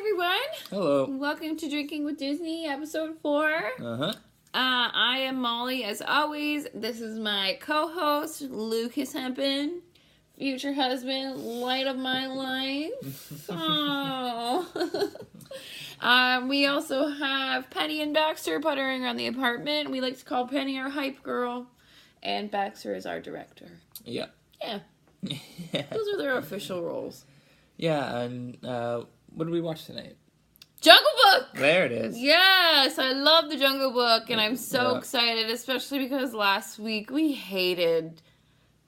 everyone. Hello. Welcome to Drinking with Disney, episode 4. Uh-huh. I am Molly, as always. This is my co-host, Lucas Hempen, future husband, light of my life. Oh. We also have Penny and Baxter puttering around the apartment. We like to call Penny our hype girl, and Baxter is our director. Yeah. Yeah. Those are their official roles. Yeah, and what did we watch tonight? Jungle Book! There it is. Yes, I love the Jungle Book, and I'm so excited, especially because last week we hated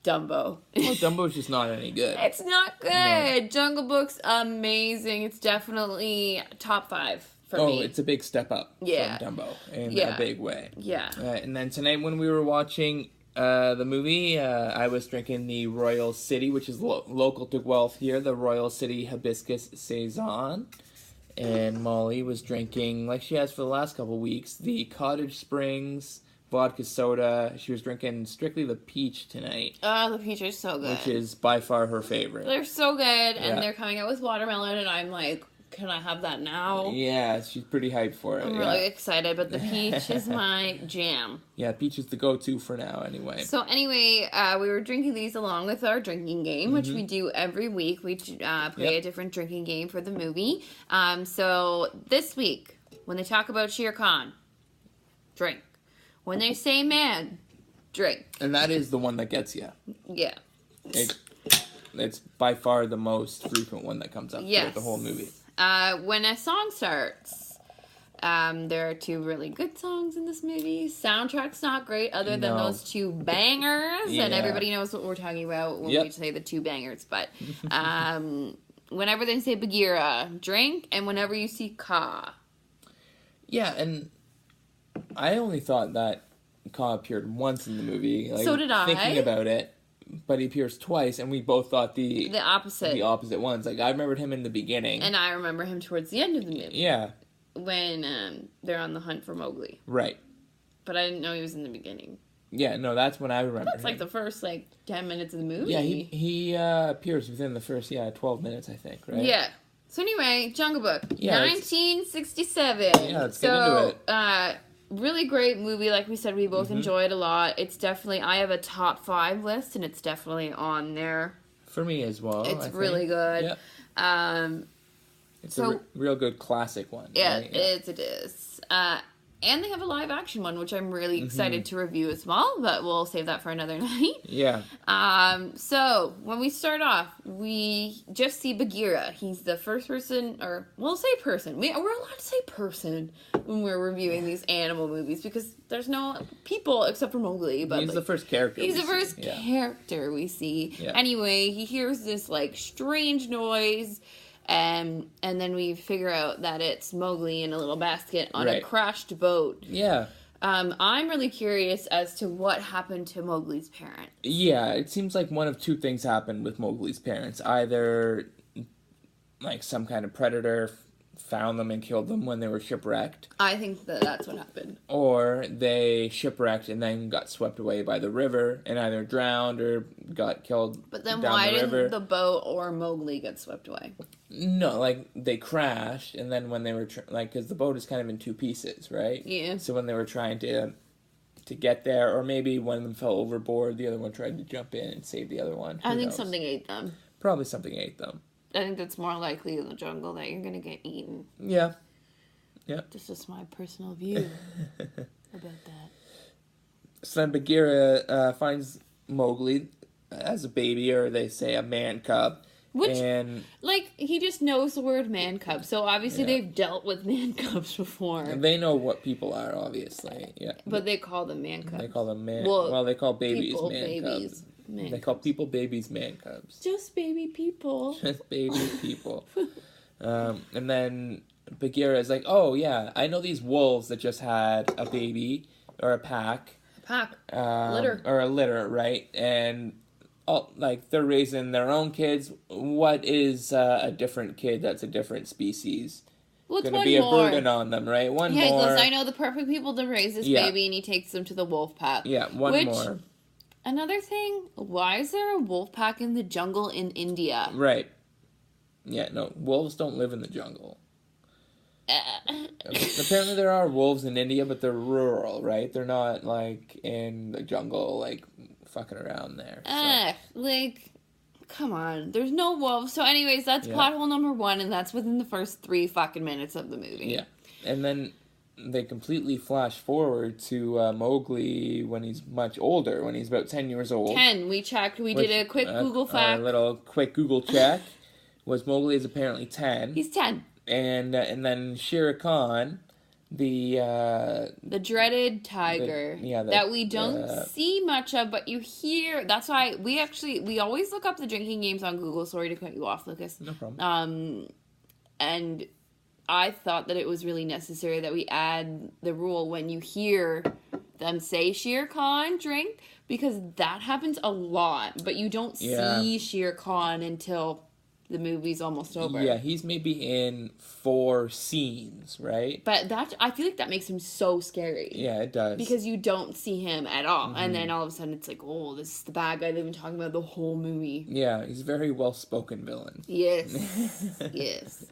Dumbo. Well, Dumbo's just not any good. It's not good. No. Jungle Book's amazing. It's definitely top 5 for me. Oh, it's a big step up from Dumbo in a big way. Yeah. And then tonight when we were watching the movie, I was drinking the Royal City, which is local to Guelph here, the Royal City Hibiscus Saison. And Molly was drinking, like she has for the last couple weeks, the Cottage Springs vodka soda. She was drinking strictly the peach tonight. Oh, the peach is so good. Which is by far her favorite. They're so good, and they're coming out with watermelon, and I'm like, can I have that now? Yeah, she's pretty hyped for it. I'm really excited, but the peach is my jam. Yeah, peach is the go-to for now, anyway. So anyway, we were drinking these along with our drinking game, which we do every week. We play a different drinking game for the movie. So this week, when they talk about Shere Khan, drink. When they say man, drink. And that is the one that gets you. Yeah. It's by far the most frequent one that comes up throughout the whole movie. When a song starts, there are 2 really good songs in this movie. Soundtrack's not great other than those 2 bangers, and everybody knows what we're talking about when we say the 2 bangers. But whenever they say Bagheera, drink, and whenever you see Ka. Yeah, and I only thought that Ka appeared once in the movie. Like, so did I. Thinking about it. But he appears twice, and we both thought the opposite ones. Like, I remembered him in the beginning. And I remember him towards the end of the movie. Yeah. When they're on the hunt for Mowgli. Right. But I didn't know he was in the beginning. Yeah, no, that's when I remember That's like the first, 10 minutes of the movie. Yeah, he appears within the first, 12 minutes, I think, right? Yeah. So anyway, Jungle Book. Yeah, 1967. Yeah, let's get into it. Really great movie. Like we said, we both enjoyed a lot. It's definitely, I have a top 5 list, and it's definitely on there. For me as well. It's really good. Yep. It's a real good classic one. Yeah, right? it is. And they have a live action one, which I'm really excited to review as well, but we'll save that for another night. Yeah. So, when we start off, we just see Bagheera. He's the first person, or we'll say person. We're allowed to say person when we're reviewing these animal movies, because there's no people except for Mowgli. But he's the first character. He's the first character we see. Yeah. Anyway, he hears this, strange noise. And then we figure out that it's Mowgli in a little basket on a crashed boat. Yeah. I'm really curious as to what happened to Mowgli's parents. Yeah, it seems like one of 2 things happened with Mowgli's parents. Either, some kind of predator found them and killed them when they were shipwrecked. I think that's what happened. Or they shipwrecked and then got swept away by the river and either drowned or got killed. But then down why the river. didn't the boat or Mowgli get swept away? No, they crashed, and then when they were because the boat is kind of in 2 pieces, right? Yeah. So when they were trying to get there, or maybe one of them fell overboard, the other one tried to jump in and save the other one. I think something ate them. Probably something ate them. I think that's more likely in the jungle that you're gonna get eaten. Yeah. Yeah. This is my personal view about that. So then Bagheera finds Mowgli as a baby, or they say a man cub. Which, he just knows the word man cub, so obviously they've dealt with man cubs before. And they know what people are, obviously, yeah. But they call them man cubs. They call them man... Well, they call babies man cubs. They call people babies man cubs. Just baby people. Just baby people. And then Bagheera is like, oh, yeah, I know these wolves that just had a baby, or a pack. Litter. Or a litter, right? And... they're raising their own kids. What is a different kid that's a different species? Well, going to be a burden on them, right? One more. He goes, I know the perfect people to raise this baby, and he takes them to the wolf pack. Yeah, one more. Another thing, why is there a wolf pack in the jungle in India? Right. Yeah, no, wolves don't live in the jungle. Apparently there are wolves in India, but they're rural, right? They're not, like, in the jungle, like, fucking around there. So. Come on. There's no wolves. So anyways, that's plot hole number 1, and that's within the first 3 fucking minutes of the movie. Yeah. And then they completely flash forward to Mowgli when he's much older, when he's about 10 years old. 10. We checked. We did a quick Google fact. A little quick Google check was Mowgli is apparently 10. He's 10. And then Shere Khan, the dreaded tiger that we don't see much of, but you hear. That's why we always look up the drinking games on Google. Sorry to cut you off, Lucas. No problem. And I thought that it was really necessary that we add the rule when you hear them say Shere Khan drink, because that happens a lot, but you don't see Shere Khan until the movie's almost over. Yeah, he's maybe in 4 scenes, right? But I feel like that makes him so scary. Yeah, it does. Because you don't see him at all. Mm-hmm. And then all of a sudden it's like, oh, this is the bad guy they've been talking about the whole movie. Yeah, he's a very well-spoken villain. Yes. Yes.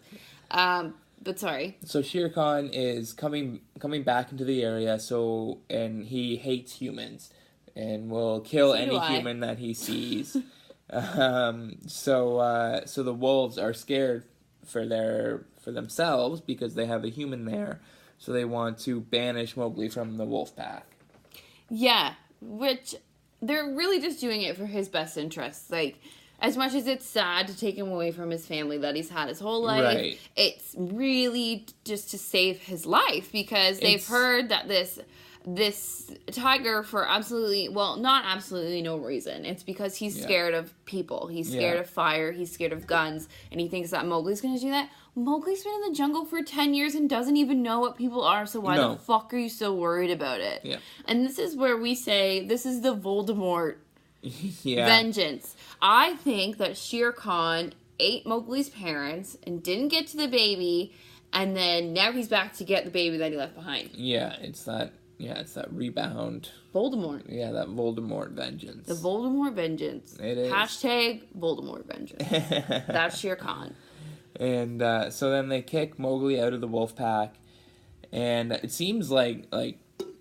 But sorry. So Shere Khan is coming back into the area, and he hates humans and will kill any human that he sees. So the wolves are scared for themselves because they have a human there, so they want to banish Mowgli from the wolf pack. Yeah, which they're really just doing it for his best interests. Like, as much as it's sad to take him away from his family that he's had his whole life, it's really just to save his life, because they've heard that this tiger, for not absolutely no reason. It's because he's scared of people. He's scared of fire. He's scared of guns. And he thinks that Mowgli's going to do that. Mowgli's been in the jungle for 10 years and doesn't even know what people are. So why the fuck are you so worried about it? Yeah. And this is where we say this is the Voldemort vengeance. I think that Shere Khan ate Mowgli's parents and didn't get to the baby. And then now he's back to get the baby that he left behind. Yeah, it's that rebound. Voldemort. Yeah, that Voldemort vengeance. The Voldemort vengeance. It is. Hashtag Voldemort vengeance. That's Shere Khan. And so then they kick Mowgli out of the wolf pack, and it seems like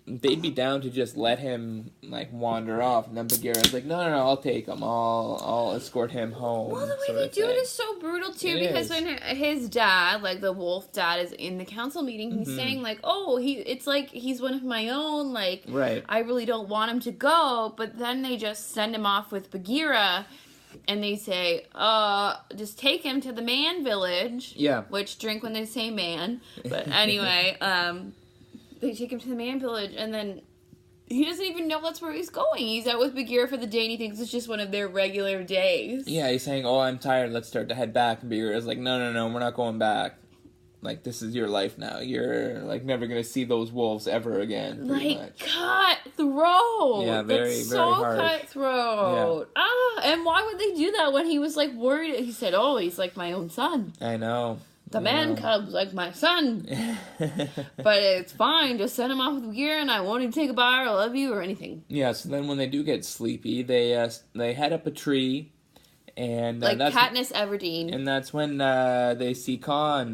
they'd be down to just let him wander off, and then Bagheera's like, no, I'll take him, I'll escort him home. Well, the way they do it is so brutal too, because when his dad, the wolf dad, is in the council meeting, he's saying it's like he's one of my own, right. I really don't want him to go, but then they just send him off with Bagheera. And they say, just take him to the man village. Yeah. Which, drink when they say man. But anyway, they take him to the man village, and then he doesn't even know that's where he's going. He's out with Bagheera for the day, and he thinks it's just one of their regular days. Yeah, he's saying, I'm tired, let's start to head back. And Bagheera's like, no, we're not going back. This is your life now. You're, never gonna see those wolves ever again. Cutthroat! Yeah, very, That's very hard. Cutthroat. Yeah. And why would they do that when he was, worried? He said, he's like my own son. I know. The man cub's like my son. But it's fine. Just send him off with gear, and I won't even take a bar. I love you or anything. Yeah, so then when they do get sleepy, they head up a tree. And that's Katniss Everdeen. And that's when they see Kaa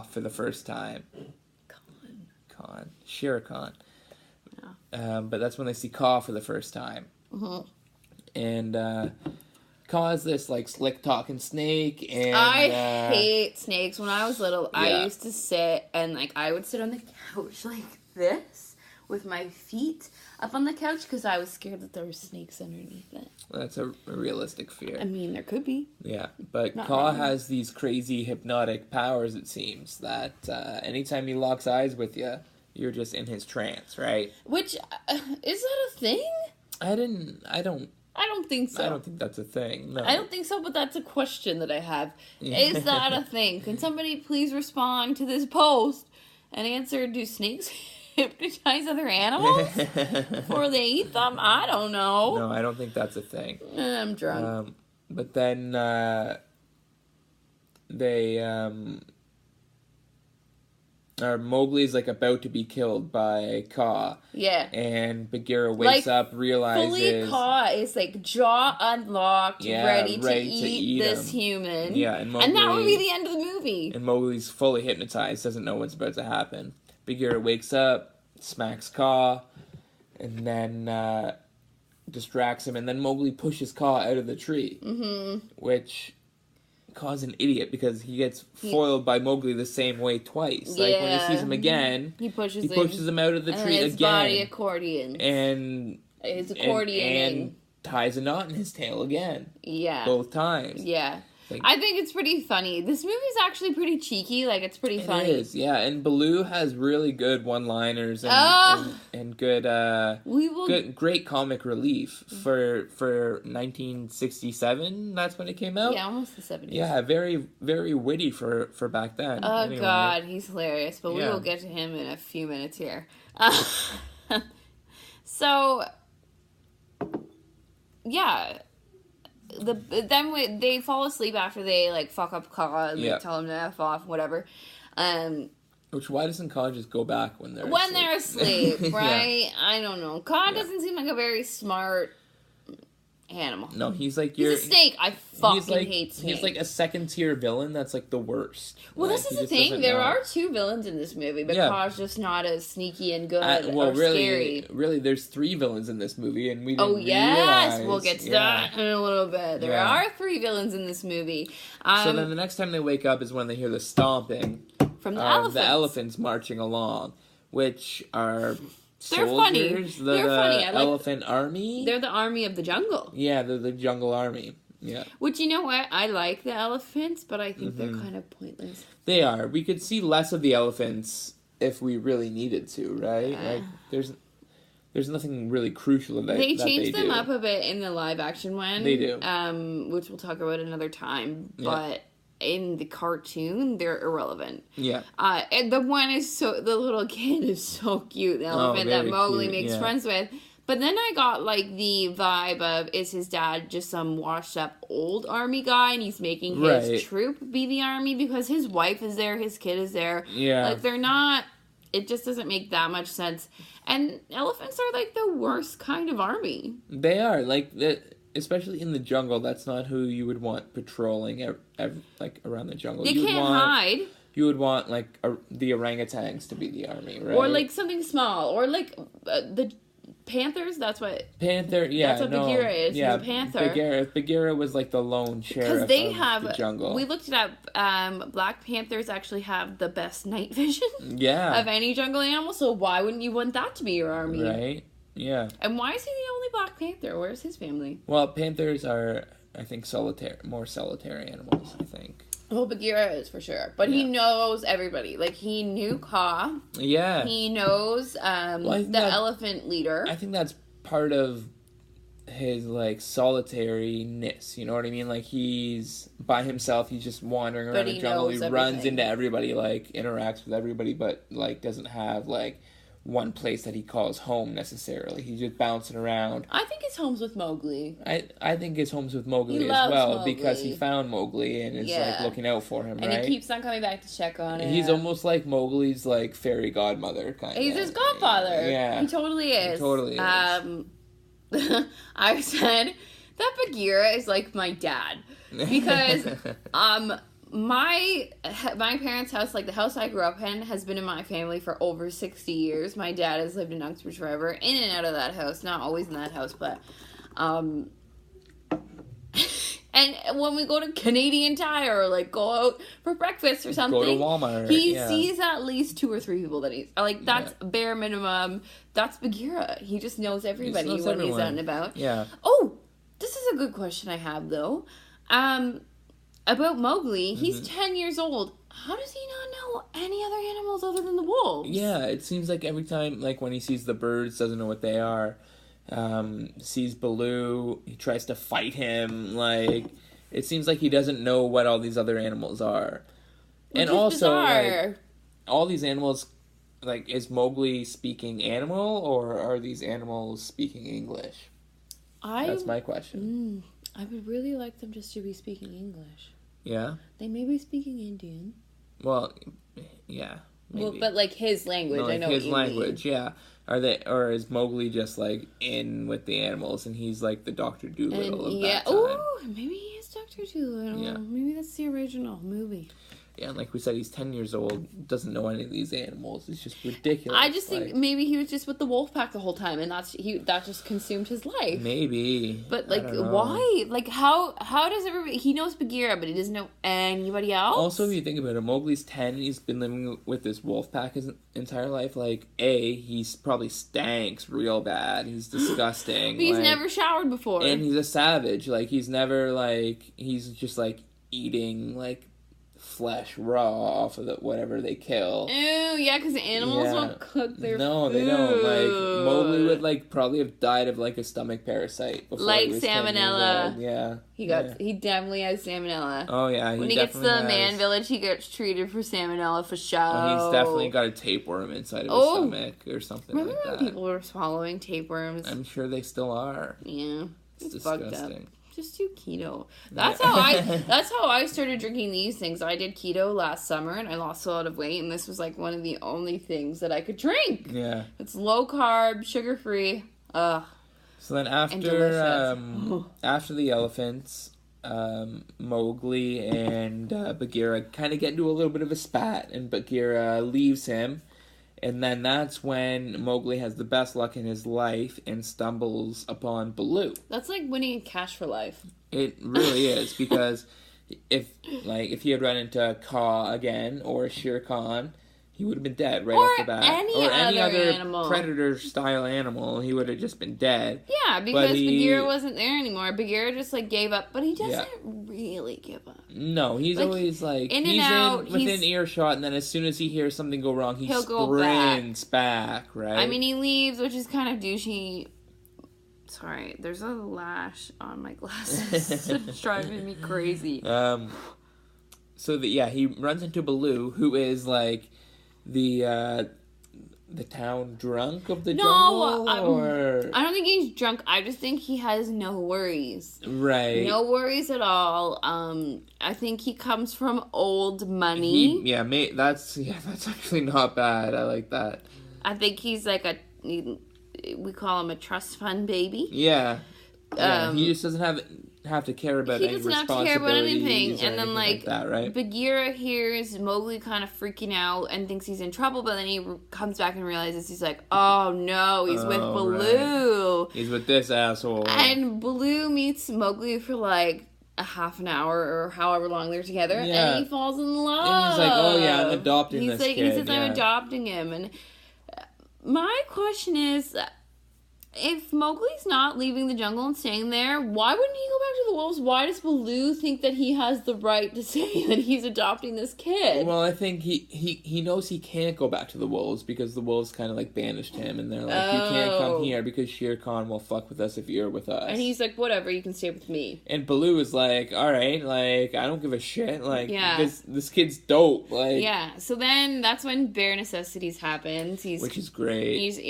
for the first time. Shere Khan. Yeah. But that's when they see Kaa for the first time. Mm-hmm. And Kaa is this slick talking snake, and I hate snakes. When I was little, I used to sit and I would sit on the couch like this with my feet up on the couch because I was scared that there were snakes underneath it. That's a realistic fear. I mean, there could be. Yeah, but Kaa has these crazy hypnotic powers, it seems, that anytime he locks eyes with you, you're just in his trance, right? Which, is that a thing? I don't think so. I don't think that's a thing. No. I don't think so, but that's a question that I have. Is that a thing? Can somebody please respond to this post and answer, do snakes hypnotize other animals before they eat them? I don't know. No, I don't think that's a thing. I'm drunk. But then Mowgli's about to be killed by Kaa. Yeah. And Bagheera wakes up, realizes fully Kaa is jaw unlocked, ready to eat this human. Yeah, and that would be the end of the movie. movie. And Mowgli's fully hypnotized, doesn't know what's about to happen. Bagheera wakes up, smacks Kaa, and then distracts him, and then Mowgli pushes Kaa out of the tree, which Kaa's an idiot because he gets foiled by Mowgli the same way twice. Like when he sees him again, he pushes him out of the tree his again. Body accordion. And his accordioning. And ties a knot in his tail again. Yeah. Both times. Yeah. I think it's pretty funny. This movie's actually pretty cheeky. Like, it's pretty funny. It is, yeah. And Baloo has really good one-liners and good, great comic relief for 1967. That's when it came out. Yeah, almost the 70s. Yeah, very, very witty for back then. Oh, anyway. God, he's hilarious. But we will get to him in a few minutes here. So, yeah. Then they fall asleep after they like fuck up Kaa and they tell him to F off, whatever. Why doesn't Kaa just go back when they're asleep, right? I don't know. Kaa doesn't seem like a very smart animal. No, he's like he's a snake. I fucking hate snakes. He's like a second tier villain that's like the worst. Well, this is the thing. There are two villains in this movie, but Kaa's just not as sneaky and good or scary. Really, there's three villains in this movie, and we didn't realize. We'll get to that in a little bit. There are three villains in this movie. So then the next time they wake up is when they hear the stomping from the elephants. The elephants marching along, which are... They're funny. They're funny. Elephant army? They're the army of the jungle. Yeah, they're the jungle army. Yeah. Which, you know what? I like the elephants, but I think they're kind of pointless. They are. We could see less of the elephants if we really needed to, right? Like, there's nothing really crucial that they changed them up a bit in the live action one. They do. Which we'll talk about another time. But... in the cartoon, they're irrelevant. Yeah. And the little kid is so cute, the elephant that Mowgli makes friends with. But then I got, like, the vibe of, is his dad just some washed-up old army guy, and he's making his troop be the army? Because his wife is there, his kid is there. Yeah. Like, they're not... It just doesn't make that much sense. And elephants are, like, the worst kind of army. They are. Like, especially in the jungle, that's not who you would want patrolling like around the jungle. They can't hide. You would want like the orangutans to be the army, right? Or like something small, or like the panthers. That's what Bagheera is. Yeah, he's a panther. Bagheera was like the lone sheriff of the jungle. We looked it up. Black panthers actually have the best night vision. Yeah. Of any jungle animal. So why wouldn't you want that to be your army? Right. Yeah. And why is he the only Black Panther? Where's his family? Well, panthers are, I think, more solitary animals, I think. Well, Bagheera is for sure. But he knows everybody. Like, he knew Kaa. Yeah. He knows the elephant leader. I think that's part of his, like, solitariness. You know what I mean? Like, he's by himself. He's just wandering around the jungle. He runs into everybody, like, interacts with everybody, but, like, doesn't have, like... one place that he calls home necessarily. He's just bouncing around. I think his home's with Mowgli. I think his home's with Mowgli as well because he found Mowgli and is like looking out for him, and right? And he keeps on coming back to check on him. He's almost like Mowgli's like fairy godmother kind of. He's his godfather. Yeah. He totally is. He totally is. I said that Bagheera is like my dad because my parents' house, like the house I grew up in, has been in my family for over 60 years. My dad has lived in Uxbridge forever, in and out of that house. Not always in that house, but... and when we go to Canadian Tire or, like, go out for breakfast or something... Go to Walmart. He sees at least 2 or 3 people that he's... Like, that's bare minimum. That's Bagheera. He just knows everybody he's out and about. Yeah. Oh! This is a good question I have, though. About Mowgli, he's 10 years old. How does he not know any other animals other than the wolves? Yeah, it seems like every time, like when he sees the birds, doesn't know what they are. Sees Baloo, he tries to fight him. Like, it seems like he doesn't know what all these other animals are. Which and is also, bizarre. Like, all these animals, like, is Mowgli speaking animal or are these animals speaking English? That's my question. I would really like them just to be speaking English. Yeah? They may be speaking Indian. Well, yeah. Maybe. Well, but like his language, no, like I know his language, yeah. Or is Mowgli just like in with the animals and he's like the Dr. Dolittle of that time? Oh, maybe he is Dr. Dolittle. Yeah. Maybe that's the original movie. Yeah, and like we said, he's 10 years old, doesn't know any of these animals. It's just ridiculous. I just think maybe he was just with the wolf pack the whole time, and that just consumed his life. Maybe. But, like, why? Like, how does everybody... He knows Bagheera, but he doesn't know anybody else? Also, if you think about it, Mowgli's 10, and he's been living with this wolf pack his entire life. Like, he's probably stanks real bad. He's disgusting. But he's never showered before. And he's a savage. Like, he's never, like... He's just, like, eating, like... flesh raw off of whatever they kill. Ew, yeah, because animals don't cook their food. They don't. Like, Mowgli would, like, probably have died of, like, a stomach parasite before like he was salmonella. Yeah. He definitely has salmonella. Oh, yeah, when he gets to the man village, he gets treated for salmonella for sure. Oh, he's definitely got a tapeworm inside of his stomach or something like that. Remember when people were swallowing tapeworms? I'm sure they still are. Yeah. It's disgusting. Just do keto. That's how I started drinking these things. I did keto last summer and I lost a lot of weight, and this was like one of the only things that I could drink. Yeah. It's low carb, sugar free. Ugh. So then after the elephants, Mowgli and Bagheera kind of get into a little bit of a spat, and Bagheera leaves him. And then that's when Mowgli has the best luck in his life and stumbles upon Baloo. That's like winning cash for life. It really is, because if he had run into Kaa again or Shere Khan, he would have been dead right off the bat. Or any other animal. Predator-style animal, he would have just been dead. Yeah, because Bagheera wasn't there anymore. Bagheera just, like, gave up. But he doesn't really give up. No, he's always, like... within earshot, and then as soon as he hears something go wrong, he sprints back, right? I mean, he leaves, which is kind of douchey. Sorry, there's a lash on my glasses. It's driving me crazy. He runs into Baloo, who is, like... the town drunk of the jungle? I don't think he's drunk. I just think he has no worries. Right. No worries at all. I think he comes from old money. That's actually not bad. I like that. I think he's like we call him a trust fund baby. Yeah. He just doesn't have to care about any responsibilities. He doesn't have to care about anything. And then, like that, right? Bagheera hears Mowgli kind of freaking out and thinks he's in trouble, but then he comes back and realizes he's like, oh no, he's with Baloo. Right. He's with this asshole. And Baloo meets Mowgli for like a half an hour or however long they're together, and he falls in love. And he's like, oh yeah, I'm adopting this kid. He says, I'm adopting him. And my question is... if Mowgli's not leaving the jungle and staying there, why wouldn't he go back to the wolves? Why does Baloo think that he has the right to say that he's adopting this kid? Well, I think he knows he can't go back to the wolves because the wolves kind of like banished him, and they're like, you can't come here because Shere Khan will fuck with us if you're with us. And he's like, whatever, you can stay with me. And Baloo is like, all right, like, I don't give a shit. Like, this kid's dope. Like, yeah, so then that's when Bare Necessities happens. Which is great. He's,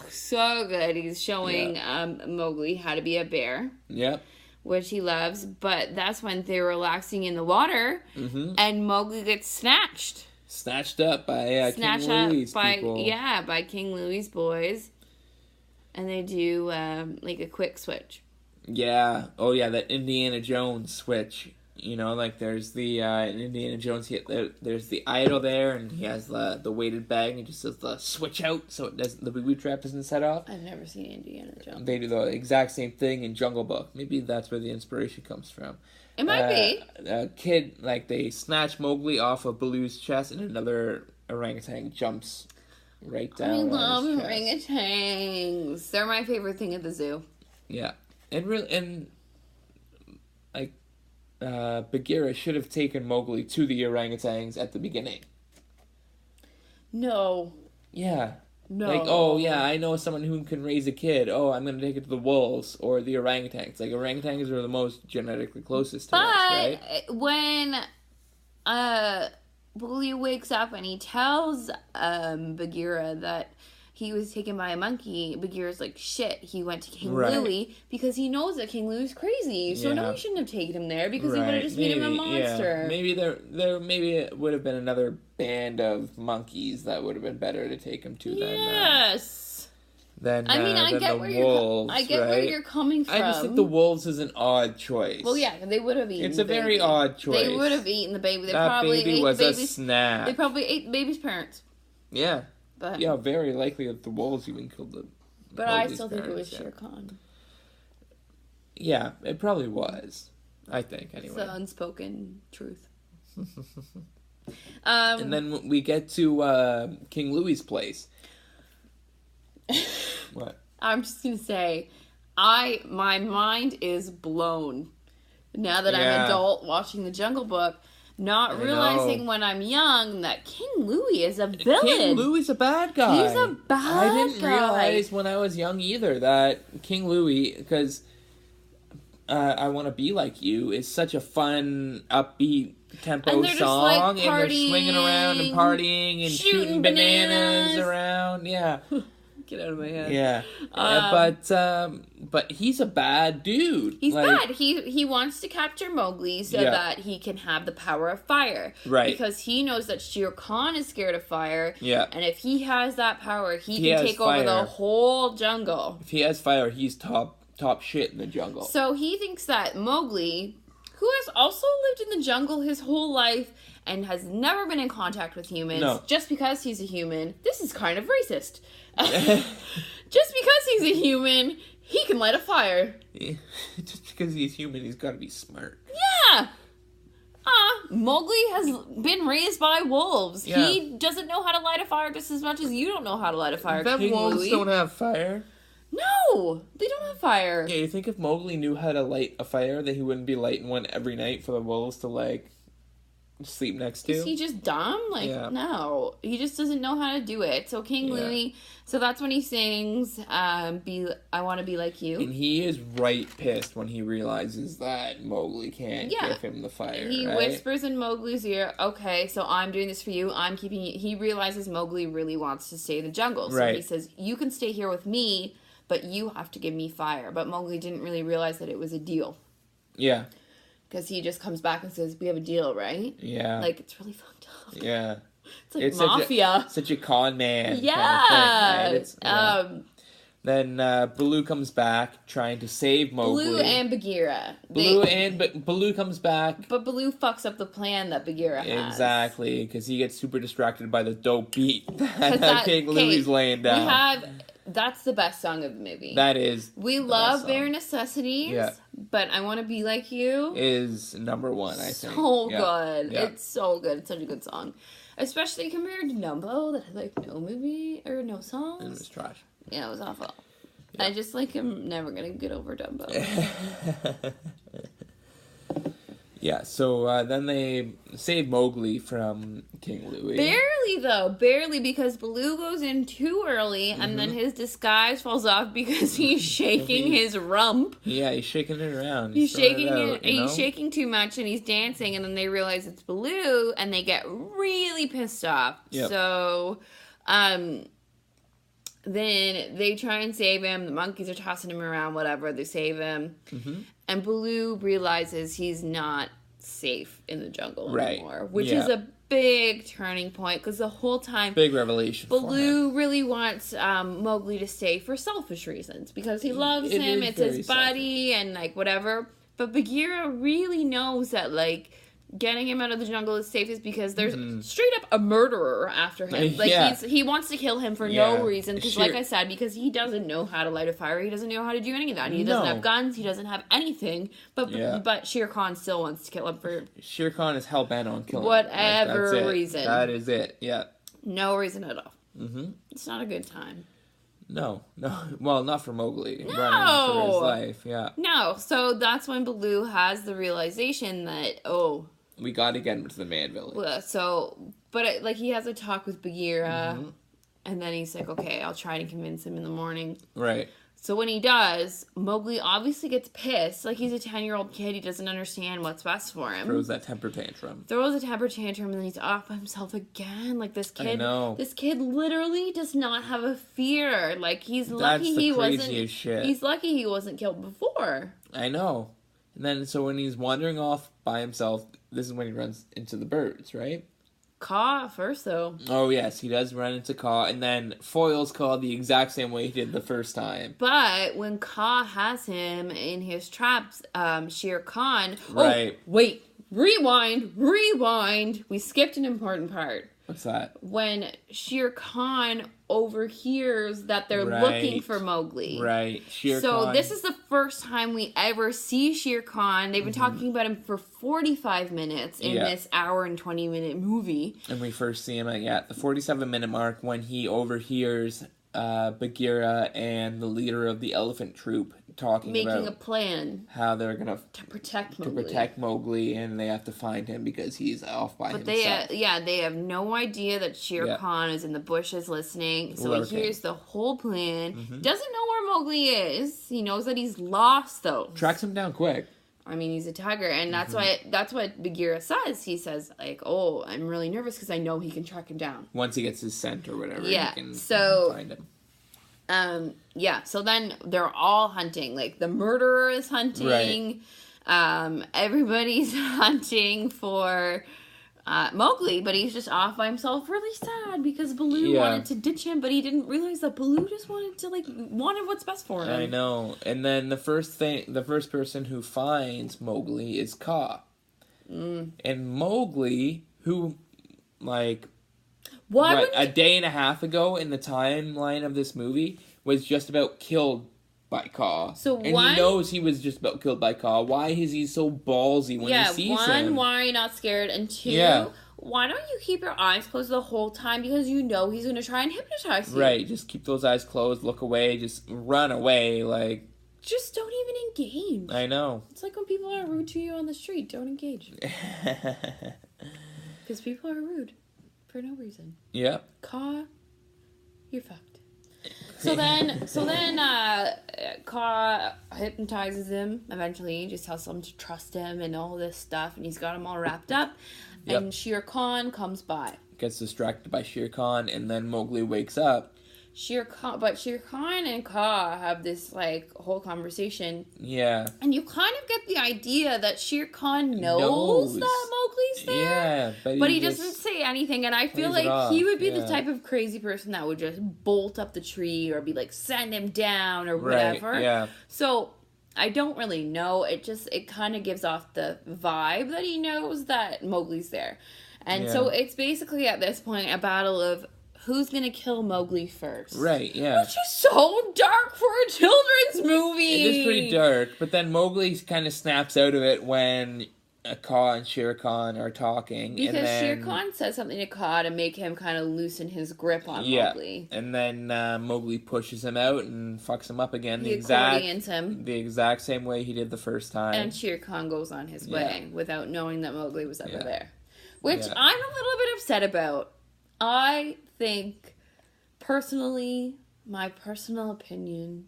so good. He's showing Mowgli how to be a bear. Yep. Which he loves, but that's when they're relaxing in the water, and Mowgli gets snatched up by King Louie's people. Yeah, by King Louie's boys, and they do like a quick switch. Yeah. Oh yeah, that Indiana Jones switch. You know, like there's the in Indiana Jones, there's the idol there, and he has the weighted bag, and he just says the switch out, so it doesn't, the boot trap doesn't set off. I've never seen Indiana Jones. They do the exact same thing in Jungle Book. Maybe that's where the inspiration comes from. It might be. A kid, like, they snatch Mowgli off of Baloo's chest, and another orangutan jumps right down. I love orangutans. They're my favorite thing at the zoo. Yeah, and Bagheera should have taken Mowgli to the orangutans at the beginning. No. Yeah. No. Like, oh, yeah, I know someone who can raise a kid. Oh, I'm going to take it to the wolves or the orangutans. Like, orangutans are the most genetically closest to us, right? But when Baloo wakes up and he tells Bagheera that he was taken by a monkey, Bagheera's like, shit, he went to King Louie because he knows that King Louie's crazy. So no, he shouldn't have taken him there because he would have just made him a monster. Yeah. Maybe it would have been another band of monkeys that would have been better to take him to than... Yes! than I get the wolves. where you're coming from. I just think the wolves is an odd choice. Well, yeah, they would have eaten. It's a very odd choice. They would have eaten the baby. They that probably baby ate was the a baby's, snack. They probably ate the baby's parents. Yeah. But yeah, very likely that the wolves even killed them. But I still think it was Shere Khan. Yeah, it probably was. I think, anyway. It's the unspoken truth. And then we get to King Louis's place. What? I'm just gonna say, my mind is blown now that I'm an adult watching The Jungle Book, not realizing when I'm young that King Louis is a villain. King Louis is a bad guy. He's a bad guy. I didn't realize when I was young either that King Louis, because I Want to Be Like You is such a fun, upbeat tempo song, and they're swinging around and partying and shooting bananas around. Yeah. Get out of my head. Yeah. But he's a bad dude. He's bad. He wants to capture Mowgli so that he can have the power of fire. Right. Because he knows that Shere Khan is scared of fire. Yeah. And if he has that power, he can take over the whole jungle. If he has fire, he's top shit in the jungle. So he thinks that Mowgli, who has also lived in the jungle his whole life and has never been in contact with humans, just because he's a human, this is kind of racist. Just because he's a human, he can light a fire. Yeah. Just because he's human, he's got to be smart. Yeah. Mowgli has been raised by wolves. Yeah. He doesn't know how to light a fire just as much as you don't know how to light a fire. That wolves don't have fire. No, they don't have fire. Yeah, you think if Mowgli knew how to light a fire, that he wouldn't be lighting one every night for the wolves to, sleep next to? Is he just dumb? No. He just doesn't know how to do it. So King Louis, so that's when he sings, I Want to Be Like You. And he is right pissed when he realizes that Mowgli can't give him the fire, He whispers in Mowgli's ear, okay, so I'm doing this for you. I'm keeping you. He realizes Mowgli really wants to stay in the jungle. So he says, you can stay here with me, but you have to give me fire. But Mowgli didn't really realize that it was a deal. Yeah. Because he just comes back and says, we have a deal, right? Yeah. It's really fucked up. Yeah. It's mafia. Such a con man. Yeah. Kind of thing, right? Then Baloo comes back trying to save Mowgli. Baloo and Bagheera. Baloo comes back. But Baloo fucks up the plan that Bagheera has. Exactly, because he gets super distracted by the dope beat that King Louie's laying down. That's the best song of the movie. That is. We love Bare Necessities, but I Want to Be Like You is number one, I think. So good. Yeah. It's so good. It's such a good song. Especially compared to Dumbo, that had no movie or no songs. It was trash. Yeah, it was awful. Yeah. I just am never gonna get over Dumbo. Yeah, so then they save Mowgli from King Louis. Barely, because Baloo goes in too early, and then his disguise falls off because he's shaking his rump. Yeah, he's shaking it around. He's shaking it. He's shaking too much, and he's dancing, and then they realize it's Baloo, and they get really pissed off. Yep. So, then they try and save him. The monkeys are tossing him around, whatever. They save him. Mm-hmm. And Baloo realizes he's not safe in the jungle anymore, which is a big turning point, because the whole time... Big revelation Baloo really wants Mowgli to stay for selfish reasons, because he loves him, it's his buddy, and, whatever. But Bagheera really knows that, getting him out of the jungle is safest because there's straight up a murderer after him. He wants to kill him for no reason. Because, like I said, because he doesn't know how to light a fire. He doesn't know how to do any of that. He doesn't have guns. He doesn't have anything. But Shere Khan still wants to kill him for... Shere Khan is hell-bent on killing him. Whatever reason. That is it, yeah. No reason at all. Mm-hmm. It's not a good time. No. Well, not for Mowgli. No! Running for his life, yeah. No, so that's when Baloo has the realization that, we gotta get him to the man village. But he has a talk with Bagheera, and then he's like, okay, I'll try to convince him in the morning. Right. So when he does, Mowgli obviously gets pissed. He's a 10-year-old kid. He doesn't understand what's best for him. Throws that temper tantrum. And then he's off by himself again. This kid... I know. This kid literally does not have a fear. He's lucky he wasn't... Shit. He's lucky he wasn't killed before. I know. And then, so when he's wandering off by himself, this is when he runs into the birds, right? Kaa first, though. Oh, yes, he does run into Kaa, and then foils Kaa the exact same way he did the first time. But when Kaa has him in his traps, Shere Khan... Right. Oh, wait. Rewind. We skipped an important part. What's that? When Shere Khan overhears that they're looking for Mowgli. Right. Shere Khan. So this is the first time we ever see Shere Khan. They've been talking about him for 45 minutes in this hour and 20-minute movie. And we first see him at the 47-minute mark when he overhears Bagheera and the leader of the elephant troop making a plan how they're gonna to protect Mowgli, and they have to find him because he's off by himself. But they have no idea that Shere Khan is in the bushes listening. So he hears the whole plan. Doesn't know where Mowgli is. He knows that he's lost though. Tracks him down quick. I mean, he's a tiger, and that's what Bagheera says. He says, like, "Oh, I'm really nervous because I know he can track him down once he gets his scent or whatever. Yeah, he can find him." So then they're all hunting. Like, the murderer is hunting. Right. Everybody's hunting for Mowgli, but he's just off by himself, really sad because Baloo wanted to ditch him, but he didn't realize that Baloo just wanted what's best for him. I know. And then the first person who finds Mowgli is Kaa. And Mowgli, who, like... a day and a half ago in the timeline of this movie was just about killed by Kaa. He knows he was just about killed by Kaa. Why is he so ballsy when he sees him? One, why are you not scared? And two, why don't you keep your eyes closed the whole time because you know he's going to try and hypnotize you? Right, just keep those eyes closed, look away, just run away, like... Just don't even engage. I know. It's like when people are rude to you on the street, don't engage. Because people are rude. For no reason. Yeah. Kaa, you're fucked. So then, Kaa hypnotizes him eventually, just tells him to trust him and all this stuff, and he's got him all wrapped up. Yep. And Shere Khan comes by. Gets distracted by Shere Khan, and then Mowgli wakes up. Shere Khan and Kaa have this, like, whole conversation. Yeah. And you kind of get the idea that Shere Khan knows that Mowgli's there. Yeah, but he doesn't say anything. And I feel like he would be the type of crazy person that would just bolt up the tree or be like, send him down or whatever. Right, yeah. So I don't really know. It kind of gives off the vibe that he knows that Mowgli's there. And so it's basically at this point a battle of who's going to kill Mowgli first. Right, yeah. Which is so dark for a children's movie. It is pretty dark, but then Mowgli kind of snaps out of it when Kaa and Shere Khan are talking. Because Shere Khan says something to Kaa to make him kind of loosen his grip on Mowgli. And then Mowgli pushes him out and fucks him up again. He accordions him. The exact same way he did the first time. And Shere Khan goes on his way without knowing that Mowgli was ever there. Which I'm a little bit upset about. I think, personally, my personal opinion,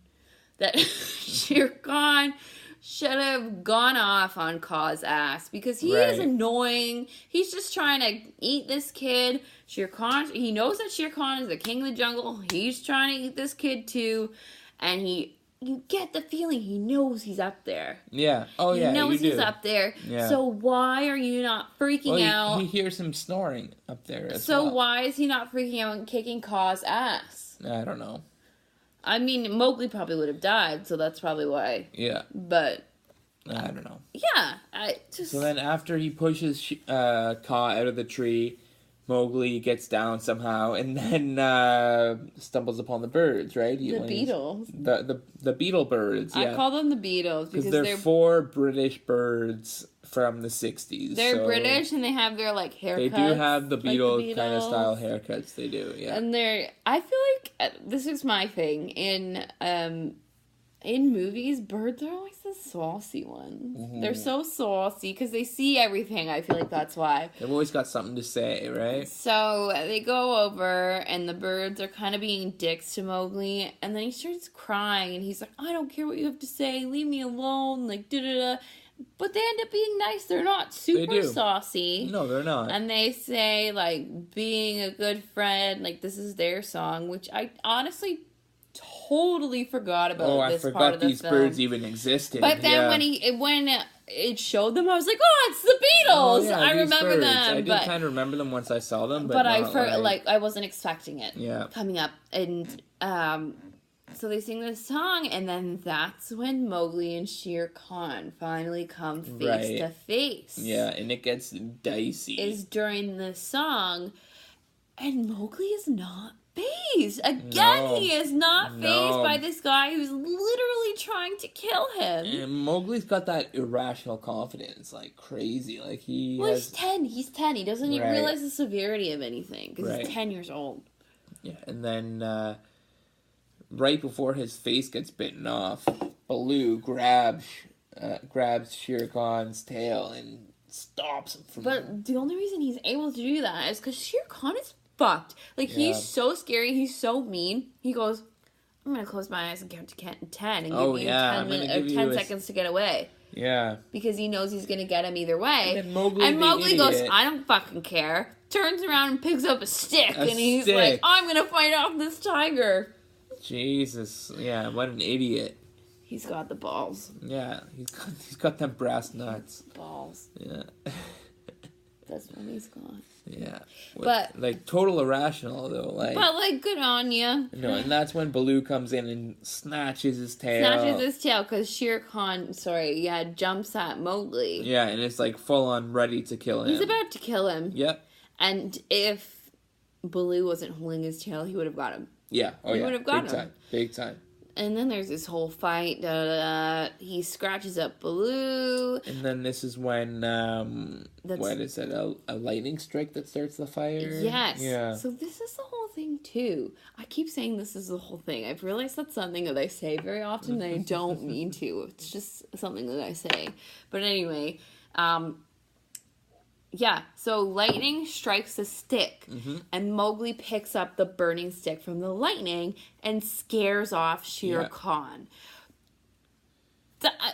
that Shere Khan should have gone off on Kaa's ass because he is annoying. He's just trying to eat this kid. Shere Khan, he knows that Shere Khan is the king of the jungle. He's trying to eat this kid too, and you get the feeling he knows he's up there. Yeah. Oh, yeah. He knows he's up there. Yeah. So why are you not freaking out? He hears him snoring up there as well. So why is he not freaking out and kicking Kaa's ass? I don't know. I mean, Mowgli probably would have died, so that's probably why. Yeah. But I don't know. Yeah. So then after he pushes Kaa out of the tree, Mowgli gets down somehow and then stumbles upon the birds, right? The beetles. The beetle birds, yeah. I call them the beetles because they're 4 British birds from the 60s. They're British and they have their, like, haircuts. They do have the beetle kind of style haircuts. They do, yeah. And I feel like, this is my thing, in movies, birds are always the saucy ones. Mm-hmm. They're so saucy because they see everything. I feel like that's why. They've always got something to say, right? So they go over and the birds are kind of being dicks to Mowgli. And then he starts crying and he's like, I don't care what you have to say. Leave me alone. Like, da-da-da. But they end up being nice. They're not super saucy. No, they're not. And they say, like, being a good friend. Like, this is their song, which I honestly totally forgot about. I forgot these birds even existed. But then when it showed them, I was like, oh, it's the Beatles. Oh, yeah, I remember birds. them. I did kind of remember them once I saw them, but I I wasn't expecting it. Yeah. Coming up, and so they sing this song, and then that's when Mowgli and Shere Khan finally come face to face. Yeah, and it gets dicey. Is during the song, and Mowgli is not phased. Again, he is not phased by this guy who's literally trying to kill him. And Mowgli's got that irrational confidence, like crazy. Like he's 10. He's 10. He doesn't even realize the severity of anything because he's 10 years old. Yeah, and then right before his face gets bitten off, Baloo grabs Shere Khan's tail and stops him from... But the only reason he's able to do that is because Shere Khan is fucked. Like, he's so scary. He's so mean. He goes, I'm going to close my eyes and count to 10 and give you 10 seconds to get away. Yeah. Because he knows he's going to get him either way. And Mowgli goes, I don't fucking care. Turns around and picks up a stick. He's like, I'm going to fight off this tiger. Jesus. Yeah, what an idiot. He's got the balls. Yeah, he's got them brass nuts. Balls. Yeah. That's what he's got. Yeah. But like total irrational though. Like, but like good on you. No, and that's when Baloo comes in and snatches his tail. Because Shere Khan, jumps at Mowgli. Yeah, and it's like full on ready to kill him. He's about to kill him. Yep. And if Baloo wasn't holding his tail, he would have got him. Yeah. He would have got him. Big time. And then there's this whole fight. He scratches up Baloo. And then this is when, what is it, a lightning strike that starts the fire? Yes. Yeah. So this is the whole thing, too. I keep saying this is the whole thing. I've realized that's something that I say very often, and I don't mean to. It's just something that I say. But anyway, so lightning strikes a stick, and Mowgli picks up the burning stick from the lightning and scares off Shere Khan.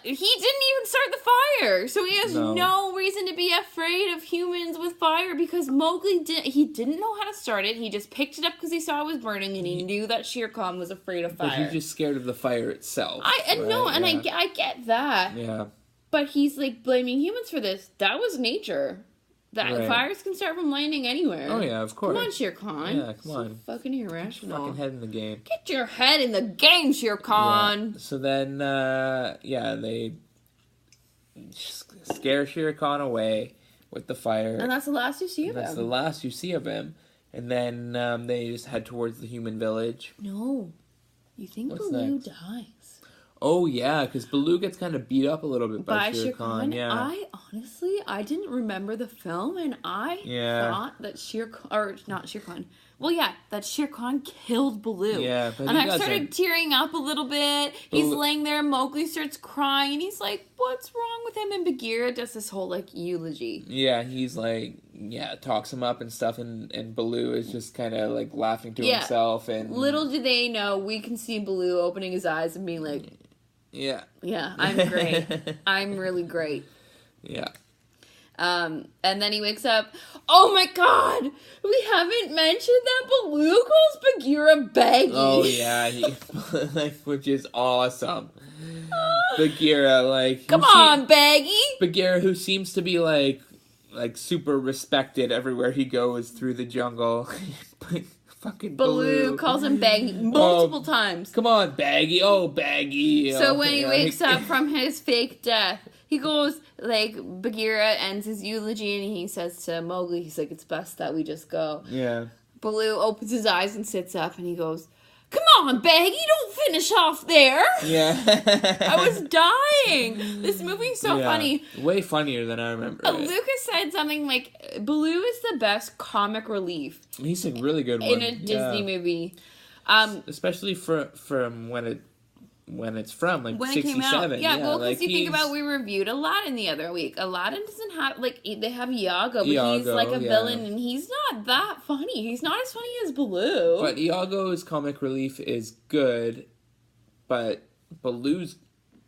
He didn't even start the fire, so he has no reason to be afraid of humans with fire because Mowgli didn't know how to start it. He just picked it up because he saw it was burning, and he knew that Shere Khan was afraid of fire. But he's just scared of the fire itself. I get that. Yeah. But he's like blaming humans for this. That was nature. Fires can start from lightning anywhere. Oh, yeah, of course. Come on, Shere Khan. Yeah, come on. Fucking irrational. Fucking head in the game. Get your head in the game, Shere Khan. Yeah. So then, they scare Shere Khan away with the fire. And that's the last you see of him. That's the last you see of him. And then they just head towards the human village. No. You think Baloo dies. Oh, yeah, because Baloo gets kind of beat up a little bit by Shere Khan. Yeah. I didn't remember the film, and I thought that that Shere Khan killed Baloo. Yeah, but and I started tearing up a little bit. He's laying there, Mowgli starts crying, and he's like, what's wrong with him? And Bagheera does this whole, eulogy. Yeah, he's talks him up and stuff, and Baloo is just kind of, laughing to himself. And little do they know, we can see Baloo opening his eyes and being like... Yeah. Yeah, I'm great. I'm really great. Yeah. And then he wakes up. Oh my god! We haven't mentioned that Baloo calls Bagheera Baggy. Oh yeah, which is awesome. Bagheera, come on, Baggy. Bagheera, who seems to be like super respected everywhere he goes through the jungle. Fucking Baloo calls him Baggy multiple times. Come on, Baggy. Oh, Baggy. So when he wakes up from his fake death, he goes, Bagheera ends his eulogy and he says to Mowgli, he's like, it's best that we just go. Yeah. Baloo opens his eyes and sits up and he goes, come on, Baggy, don't finish off there. Yeah. I was dying. This movie's so funny. Way funnier than I remember. Lucas said something like, Baloo is the best comic relief. He's a really good one. In a Disney movie. Especially from when it's from, when 67. It came out. Yeah, well, because you think about, we reviewed Aladdin the other week. Aladdin doesn't have, they have Iago, but he's a villain, and he's not that funny. He's not as funny as Baloo. But Iago's comic relief is good, but Baloo's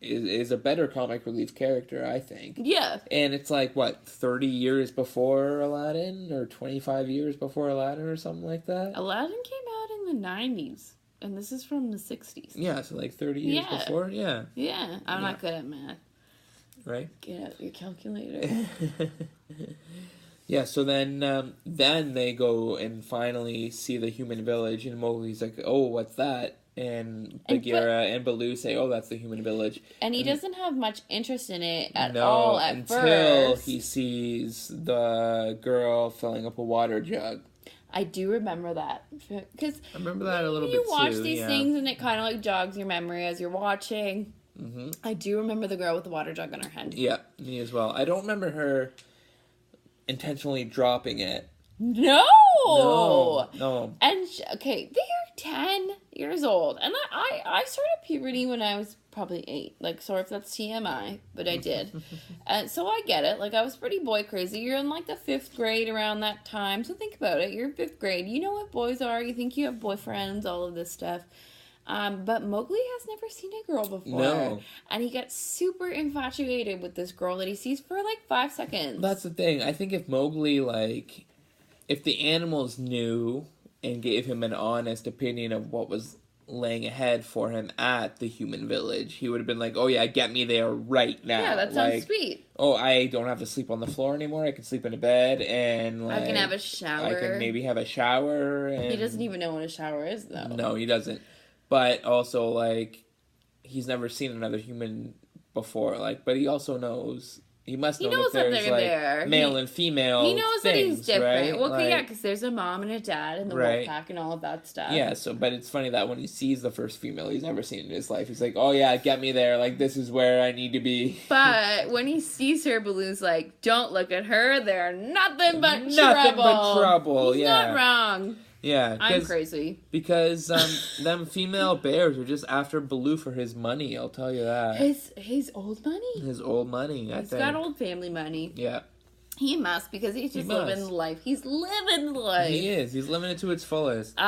is a better comic relief character, I think. Yeah. And it's 30 years before Aladdin, or 25 years before Aladdin, or something like that? Aladdin came out in the 90s. And this is from the 60s. Yeah, so 30 years before? Yeah. Yeah, I'm not good at math. right? Get out your calculator. Yeah, so then they go and finally see the human village, and Mowgli's like, "Oh, what's that?" And Bagheera and Baloo say, "Oh, that's the human village." And he doesn't have much interest in it at no, all at first. Until he sees the girl filling up a water jug. I do remember that. Because I remember that a little bit too. You watch these things and it kind of like jogs your memory as you're watching. Mm-hmm. I do remember the girl with the water jug on her head. Yeah, me as well. I don't remember her intentionally dropping it. No. And okay, they are 10 years old, and I started puberty when I was probably 8. Like, sorry if that's TMI, but I did. So I get it. Like, I was pretty boy crazy. You're in like the 5th grade around that time, so think about it. You're in 5th grade. You know what boys are. You think you have boyfriends. All of this stuff. But Mowgli has never seen a girl before. No. And he gets super infatuated with this girl that he sees for like 5 seconds. That's the thing. I think if Mowgli, like, if the animals knew and gave him an honest opinion of what was laying ahead for him at the human village, he would have been like, "Oh yeah, get me there right now." Yeah, that sounds sweet. Oh, I don't have to sleep on the floor anymore. I can sleep in a bed, and like, I can have a shower. I can maybe have a shower. And... He doesn't even know what a shower is, though. No, he doesn't. But also, like, he's never seen another human before. Like, but he also knows. He must know that there's like there. Male and female. He knows things, that he's different. Right? Well, like, yeah, because there's a mom and a dad and the wolf pack and all of that stuff. Yeah. So, but it's funny that when he sees the first female he's never seen in his life, he's like, "Oh yeah, get me there. Like, this is where I need to be." But when he sees her, Baloo's like, "Don't look at her. They're nothing but trouble." Nothing but trouble. He's not wrong. Yeah, I'm crazy. Because them female bears are just after Baloo for his money, I'll tell you that. His old money? His old money, I think. He's got old family money. Yeah. He must, because he's just living life. He's living life. He is. He's living it to its fullest.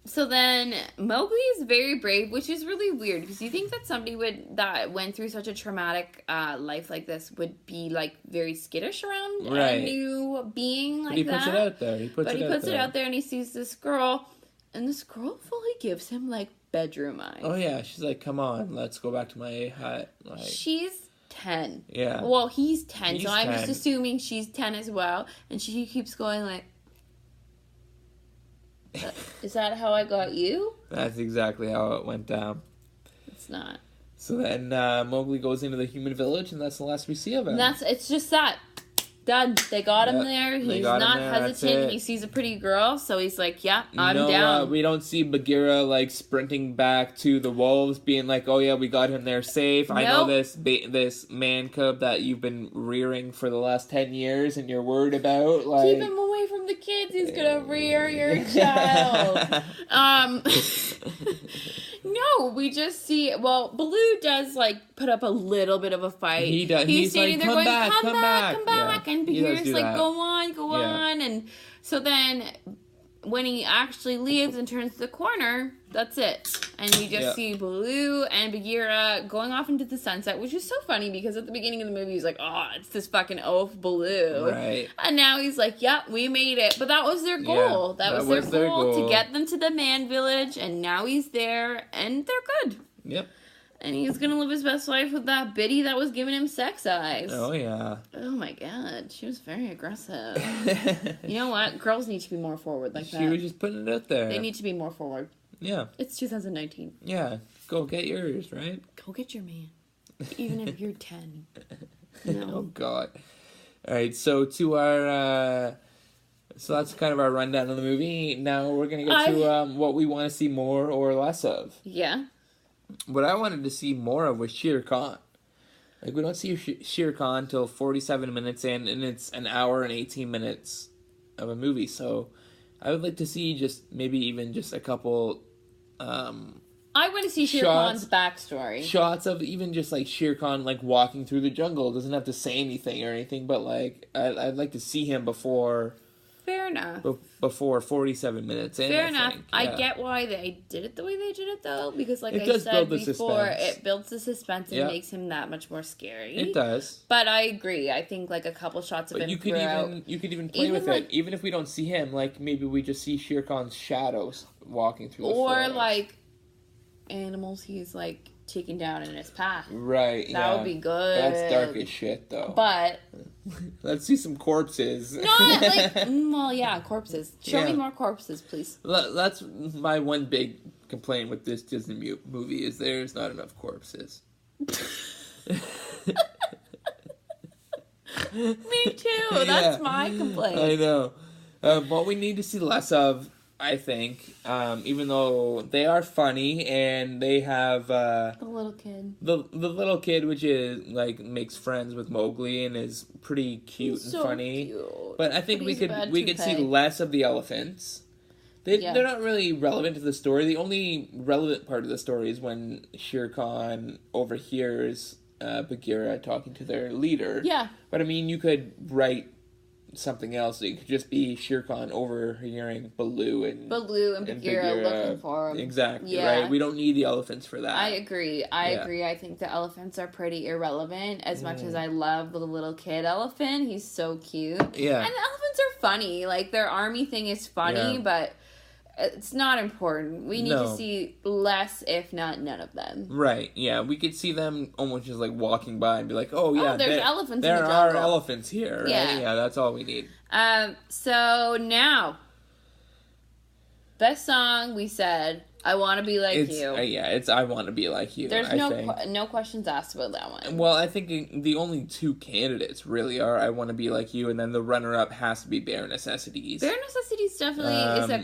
So then Mowgli is very brave, which is really weird because you think that somebody that went through such a traumatic life like this would be like very skittish around a new being like that. But he puts it out there. He puts it out there and he sees this girl, and this girl fully gives him like bedroom eyes. Oh yeah, she's like, "Come on, let's go back to my hut." Like, she's 10. Yeah. Well, he's 10, so I'm just assuming she's 10 as well, and she keeps going like, "Is that how I got you?" That's exactly how it went down. It's not. So then Mowgli goes into the human village, and that's the last we see of him. It's just that. Done. They got him there. He's not hesitant. He sees a pretty girl, so he's like, "Yeah, I'm down." We don't see Bagheera like sprinting back to the wolves, being like, "Oh yeah, we got him there safe." Nope. I know this man cub that you've been rearing for the last 10 years, and you're worried about. Like, keep him away from the kids. He's gonna rear your child. No, we just see. Well, Baloo does like put up a little bit of a fight. He does. He's standing there going, "Come back!" Yeah. And Bagheera's like, "Go on," and so then when he actually leaves and turns the corner, that's it, and you just see Baloo and Bagheera going off into the sunset, which is so funny because at the beginning of the movie he's like, "Oh, it's this fucking oaf Baloo," right? And now he's like, "Yep, we made it," but that was their goal. That was their goal to get them to the man village, and now he's there, and they're good. Yep. And he's gonna live his best life with that biddy that was giving him sex eyes. Oh, yeah. Oh, my God. She was very aggressive. You know what? Girls need to be more forward like that. She was just putting it out there. They need to be more forward. Yeah. It's 2019. Yeah. Go get yours, right? Go get your man. Even if you're 10. No. Oh, God. All right. So to our... So that's kind of our rundown of the movie. Now we're going to get to what we want to see more or less of. Yeah. What I wanted to see more of was Shere Khan. Like, we don't see Shere Khan until 47 minutes in, and it's an hour and 18 minutes of a movie. So I would like to see maybe even just a couple... I want to see Shere Khan's backstory. Shots of even just, like, Shere Khan, like, walking through the jungle. Doesn't have to say anything or anything, but, like, I'd like to see him before... Fair enough. Before 47 minutes in, Fair enough. Yeah. I get why they did it the way they did it, though, because like I said before, it builds the suspense and makes him that much more scary. It does. But I agree. I think like a couple shots of him you could even play with it. Even if we don't see him, like maybe we just see Shere Khan's shadows walking through the forest. Or like animals he's like taken down in his path. Right, That would be good. That's dark as shit, though. But... Let's see some corpses. Not like... well, yeah, corpses. Show me more corpses, please. That's my one big complaint with this Disney movie, is there's not enough corpses. Me too. That's my complaint. I know. What we need to see less of, I think, even though they are funny and they have the little kid. The little kid, which is like makes friends with Mowgli and is pretty cute and funny. Cute. But I think we could see less of the elephants. They're not really relevant to the story. The only relevant part of the story is when Shere Khan overhears Bagheera talking to their leader. Yeah. But I mean, you could write something else. It could just be Shere Khan overhearing Baloo and Bagheera looking for him. Exactly, right? We don't need the elephants for that. I agree. I agree. I think the elephants are pretty irrelevant as much as I love the little kid elephant. He's so cute. Yeah. And the elephants are funny. Like, their army thing is funny, but it's not important. We need to see less, if not none of them. Right, yeah. We could see them almost just like walking by and be like, oh yeah, there's elephants in the there jungle. are elephants here, right? Yeah, that's all we need. So now, best song we said, I Want to Be Like You. It's I Want to Be Like You. There's no questions asked about that one. Well, I think the only two candidates really are I Want to Be Like You, and then the runner-up has to be Bare Necessities. Bare Necessities definitely is a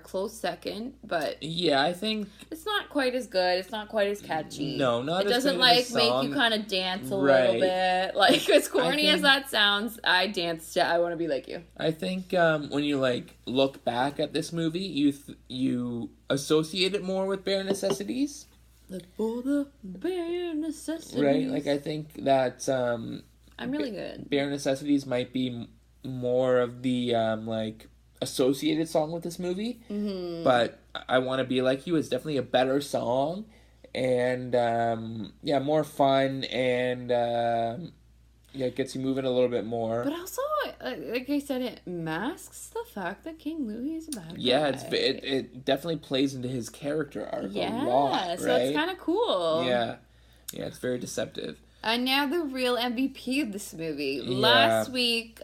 close second, but yeah, I think it's not quite as good. It's not quite as catchy. No, not it as doesn't good as like make you kind of dance a little bit. Like, as corny as that sounds, I danced to I Want to Be Like You. I think when you like look back at this movie, you associate it more with Bare Necessities. Like, for the bare necessities. Right, like I think that I'm really good. Bare Necessities might be more of the like associated song with this movie, but I Want to Be Like You is definitely a better song, and more fun, and it gets you moving a little bit more. But also, like I said, it masks the fact that King Louie is a bad guy. Yeah, it definitely plays into his character arc a lot, right? So it's kind of cool. Yeah, it's very deceptive. And now the real MVP of this movie. Yeah. Last week,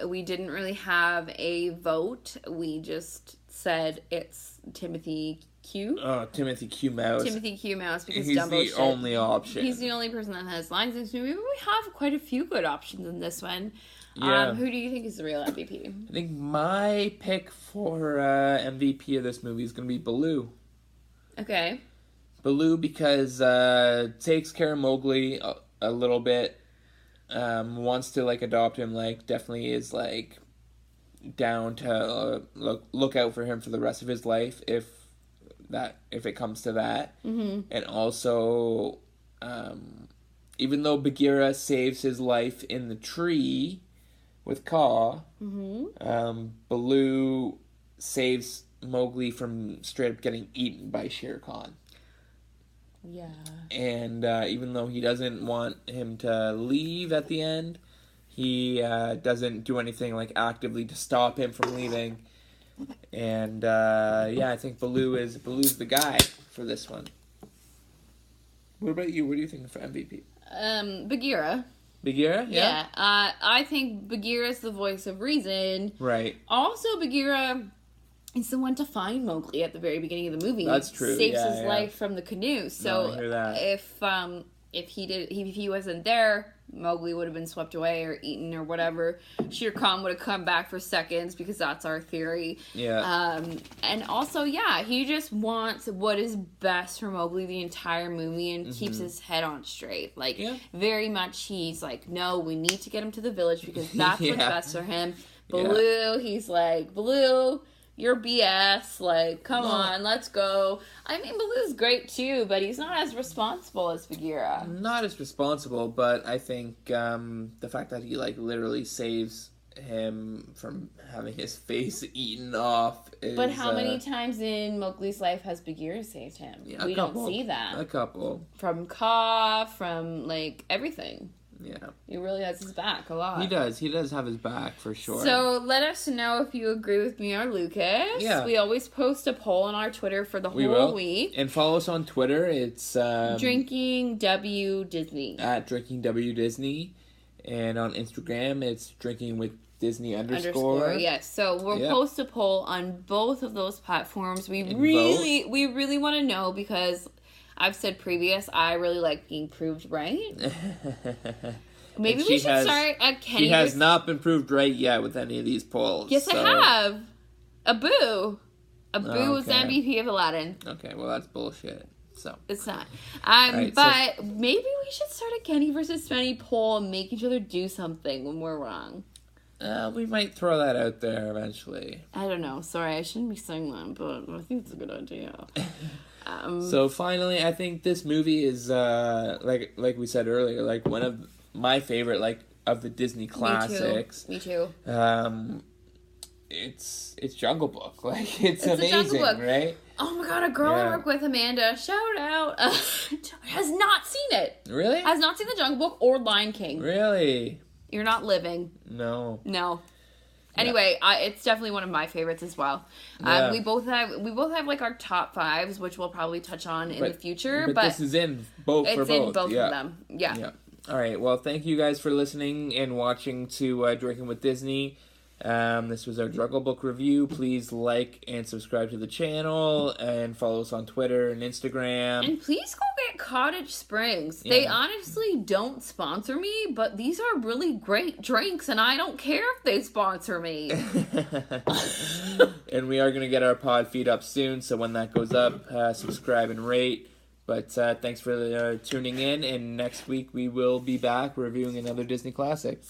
we didn't really have a vote. We just said it's Timothy Q. Oh, Timothy Q. Mouse. Timothy Q. Mouse, because he's Dumbo the only option. He's the only person that has lines in this movie. But we have quite a few good options in this one. Yeah. Who do you think is the real MVP? I think my pick for MVP of this movie is going to be Baloo. Okay. Baloo, because takes care of Mowgli a little bit, wants to like adopt him, like definitely is like down to look out for him for the rest of his life if it comes to that. And also, even though Bagheera saves his life in the tree with Kaa, Baloo saves Mowgli from straight up getting eaten by Shere Khan. Yeah. And even though he doesn't want him to leave at the end, he doesn't do anything like actively to stop him from leaving. And I think Baloo's the guy for this one. What about you? What do you think for MVP? Bagheera. Bagheera? Yeah. I think Bagheera's the voice of reason. Right. Also, Bagheera is the one to find Mowgli at the very beginning of the movie. That's true. Saves his life from the canoe. So I hear that. if he wasn't there, Mowgli would have been swept away or eaten or whatever. Shere Khan would have come back for seconds, because that's our theory. Yeah. And also, he just wants what is best for Mowgli the entire movie and keeps his head on straight. Like, very much he's like, no, we need to get him to the village because that's what's best for him. Baloo, he's like, Baloo, you're BS, like, come on, let's go. I mean, Baloo's great too, but he's not as responsible as Bagheera. Not as responsible, but I think the fact that he, like, literally saves him from having his face eaten off is... But how many times in Mowgli's life has Bagheera saved him? We don't see that. A couple. From Kaa, from, like, everything. Yeah. He really has his back a lot. He does. He does have his back, for sure. So let us know if you agree with me or Lucas. Yeah. We always post a poll on our Twitter for the whole week. And follow us on Twitter. It's Drinking W Disney. At Drinking W Disney. And on Instagram, it's Drinking with Disney _. Yes. So we'll post a poll on both of those platforms. We And really want to know, because I've said previous, I really like being proved right. Maybe we should start at Kenny. She has not been proved right yet with any of these polls. Yes, I have. Abu was the MVP of Aladdin. Okay, well, that's bullshit. So it's not. Right, but maybe we should start a Kenny versus Spenny poll and make each other do something when we're wrong. We might throw that out there eventually. I don't know. Sorry, I shouldn't be saying that, but I think it's a good idea. So finally, I think this movie is like we said earlier, like one of my favorite, like, of the Disney classics. Me too. It's Jungle Book. Like, it's amazing, right? Oh my god, a girl I work with, Amanda, shout out, has not seen it. Really? Has not seen the Jungle Book or Lion King. Really? You're not living. No. Anyway, it's definitely one of my favorites as well. Yeah. We both have like our top fives, which we'll probably touch on in the future. But this is in both. It's in both of them. Yeah. All right. Well, thank you guys for listening and watching to Drinking with Disney. This was our Jungle Book review. Please like and subscribe to the channel and follow us on Twitter and Instagram. And please go get Cottage Springs. Yeah. They honestly don't sponsor me, but these are really great drinks, and I don't care if they sponsor me. And we are going to get our pod feed up soon, so when that goes up, subscribe and rate. But thanks for tuning in, and next week we will be back reviewing another Disney classic.